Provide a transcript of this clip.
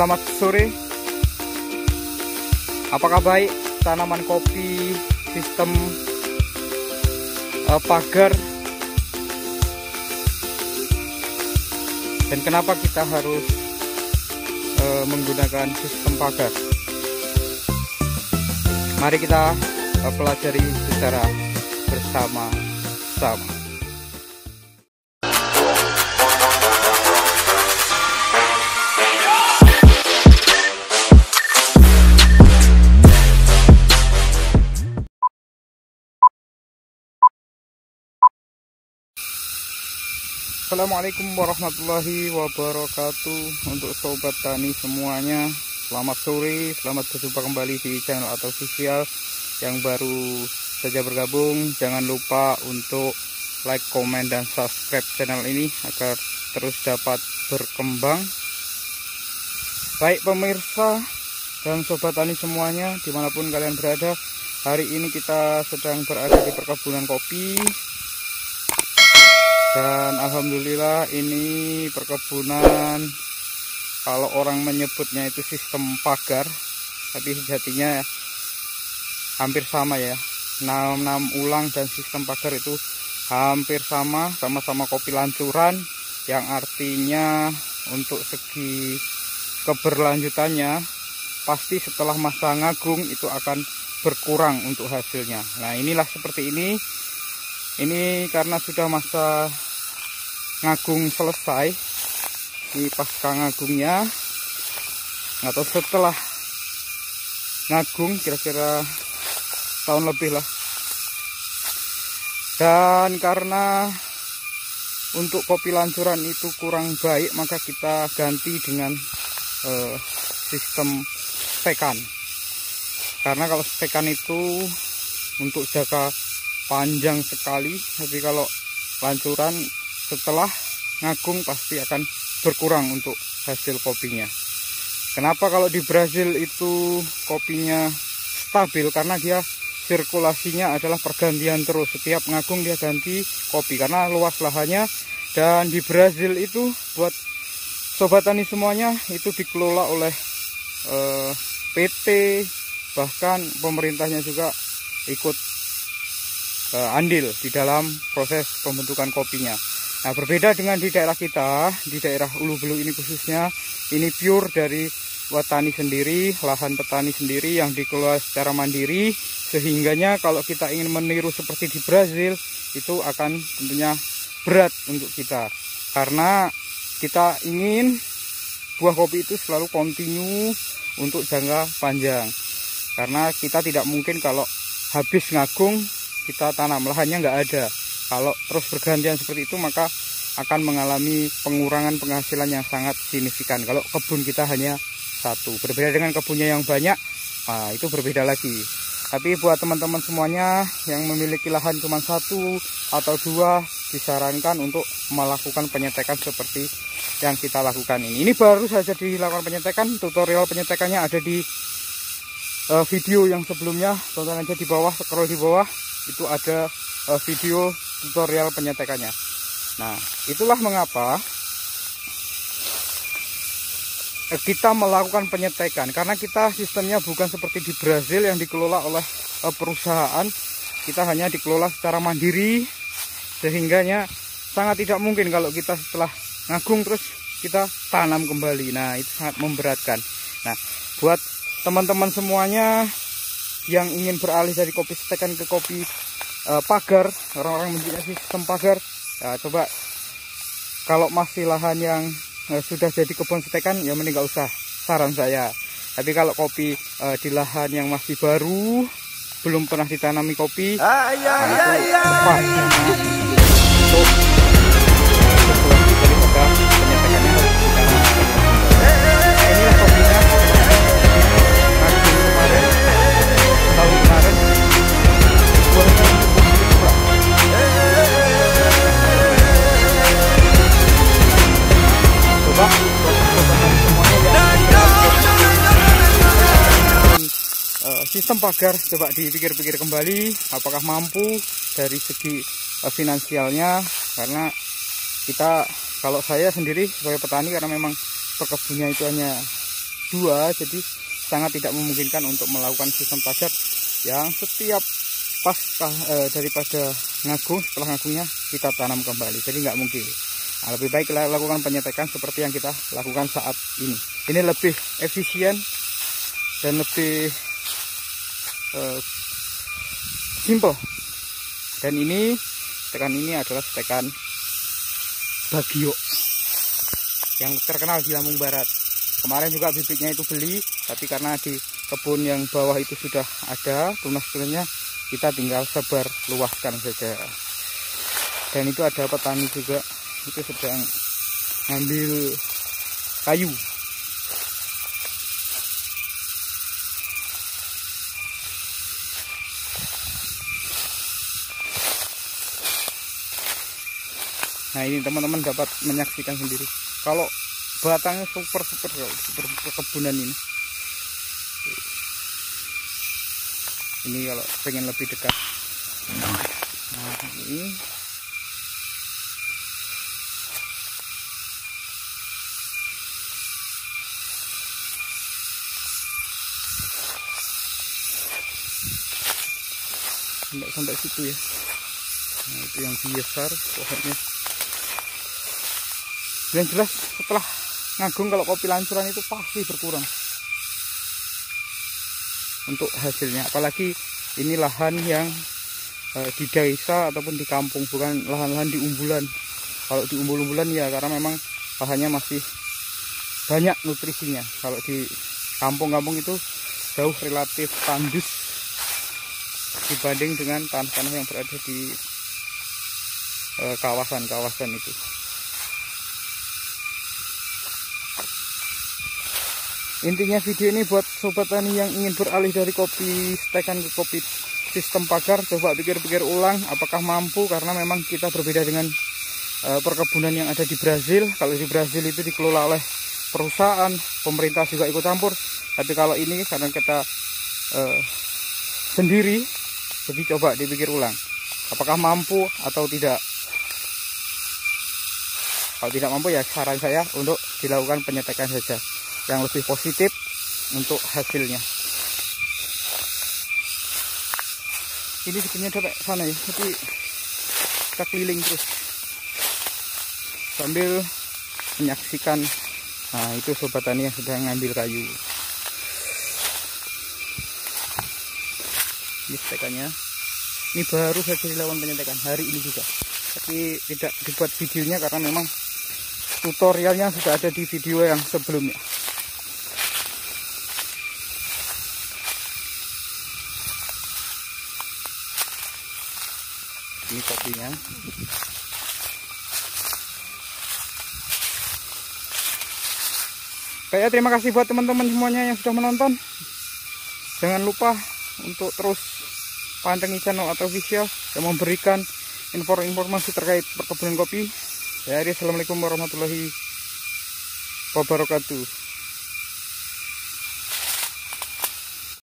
Selamat sore. Apakah baik tanaman kopi sistem pagar? Dan kenapa kita harus menggunakan sistem pagar? Mari kita pelajari secara bersama-sama. Assalamualaikum warahmatullahi wabarakatuh. Untuk sobat tani semuanya, selamat sore, selamat berjumpa kembali di channel atau visual. Yang baru saja bergabung, jangan lupa untuk like, komen, dan subscribe channel ini agar terus dapat berkembang. Baik pemirsa dan sobat tani semuanya, dimanapun kalian berada, hari ini kita sedang berada di perkebunan kopi. Dan alhamdulillah ini perkebunan, kalau orang menyebutnya itu sistem pagar, tapi sejatinya hampir sama ya. Nanam ulang dan sistem pagar itu hampir sama, sama-sama kopi lancuran, yang artinya untuk segi keberlanjutannya pasti setelah masa ngagung itu akan berkurang untuk hasilnya. Nah, inilah seperti ini. Ini karena sudah masa ngagung selesai, di pasca ngagungnya atau setelah ngagung kira-kira tahun lebih lah. Dan karena untuk kopi lancuran itu kurang baik, maka kita ganti dengan sistem stekan. Karena kalau stekan itu untuk jangka panjang sekali, tapi kalau lancuran setelah ngagung pasti akan berkurang untuk hasil kopinya. Kenapa kalau di Brazil itu kopinya stabil? Karena dia sirkulasinya adalah pergantian terus, setiap ngagung dia ganti kopi karena luas lahannya. Dan di Brazil itu buat sobat tani semuanya itu dikelola oleh PT, bahkan pemerintahnya juga ikut andil di dalam proses pembentukan kopinya. Nah, berbeda dengan di daerah kita, di daerah Ulu Belu ini khususnya, ini pure dari petani sendiri, lahan petani sendiri yang dikelola secara mandiri, sehingganya kalau kita ingin meniru seperti di Brazil itu akan tentunya berat untuk kita, karena kita ingin buah kopi itu selalu kontinu untuk jangka panjang. Karena kita tidak mungkin kalau habis ngagung kita tanam, lahannya nggak ada. Kalau terus bergantian seperti itu maka akan mengalami pengurangan penghasilan yang sangat signifikan. Kalau kebun kita hanya satu, berbeda dengan kebunnya yang banyak, nah, itu berbeda lagi. Tapi buat teman-teman semuanya yang memiliki lahan cuma satu atau dua, disarankan untuk melakukan penyetekan seperti yang kita lakukan ini. Ini baru saja dilakukan penyetekan, tutorial penyetekannya ada di video yang sebelumnya. Tonton aja di bawah, scroll di bawah, itu ada video tutorial penyetekannya. Nah, itulah mengapa kita melakukan penyetekan, karena kita sistemnya bukan seperti di Brazil yang dikelola oleh perusahaan. Kita hanya dikelola secara mandiri, sehingganya sangat tidak mungkin kalau kita setelah ngagung terus kita tanam kembali. Nah, itu sangat memberatkan. Nah, buat teman-teman semuanya yang ingin beralih dari kopi stekan ke kopi pagar, orang-orang menyebutnya sistem pagar, ya, coba kalau masih lahan yang sudah jadi kebun stekan, ya mending nggak usah, saran saya. Tapi kalau kopi di lahan yang masih baru, belum pernah ditanami kopi, nah itu tepat untuk daripada penyetekannya harus ditanam. Inilah kopinya kemarin, tahun kemarin. Sistem pagar, coba dipikir-pikir kembali apakah mampu dari segi finansialnya. Karena kita, kalau saya sendiri sebagai petani, karena memang perkebunnya itu hanya 2, jadi sangat tidak memungkinkan untuk melakukan sistem pagar yang setiap pasca daripada ngagung, setelah ngagungnya kita tanam kembali, jadi nggak mungkin. Nah, lebih baik kita lakukan penyetekan seperti yang kita lakukan saat ini. Ini lebih efisien dan lebih simple. Dan ini stekan ini adalah stekan Bagio yang terkenal di Lampung Barat. Kemarin juga bibitnya itu beli, tapi karena di kebun yang bawah itu sudah ada tunas-tunasnya, kita tinggal sebar luaskan saja. Dan itu ada petani juga, itu sedang ngambil kayu. Nah, ini teman-teman dapat menyaksikan sendiri. Kalau batangnya super perkebunan ini. Ini kalau pengen lebih dekat. Nah, ini sampai situ ya. Nah, itu yang besar pohonnya. Yang jelas setelah ngagung, kalau kopi lancuran itu pasti berkurang untuk hasilnya. Apalagi ini lahan yang di desa ataupun di kampung, bukan lahan-lahan di umbulan. Kalau di umbul-umbulan ya karena memang lahannya masih banyak nutrisinya. Kalau di kampung-kampung itu jauh relatif tandus dibanding dengan tanah-tanah yang berada di kawasan-kawasan itu. Intinya video ini buat sobat tani yang ingin beralih dari kopi stekan ke kopi sistem pagar, coba pikir-pikir ulang apakah mampu, karena memang kita berbeda dengan perkebunan yang ada di Brazil. Kalau di Brazil itu dikelola oleh perusahaan, pemerintah juga ikut campur. Tapi kalau ini karena kita sendiri, jadi coba dipikir ulang apakah mampu atau tidak. Kalau tidak mampu ya saran saya untuk dilakukan penyetekan saja yang lebih positif untuk hasilnya. Ini sebenarnya sampai sana ya, tapi kita keliling terus sambil menyaksikan. Nah, itu sobat tani yang sedang ngambil kayu. Ini stekannya. Ini baru saja dilakukan penyetekan hari ini juga, tapi tidak dibuat videonya karena memang tutorialnya sudah ada di video yang sebelumnya. Ini kopinya. Oke, terima kasih buat teman-teman semuanya yang sudah menonton. Jangan lupa untuk terus pantengin channel Atro Official yang memberikan informasi terkait perkebunan kopi. Assalamualaikum warahmatullahi wabarakatuh.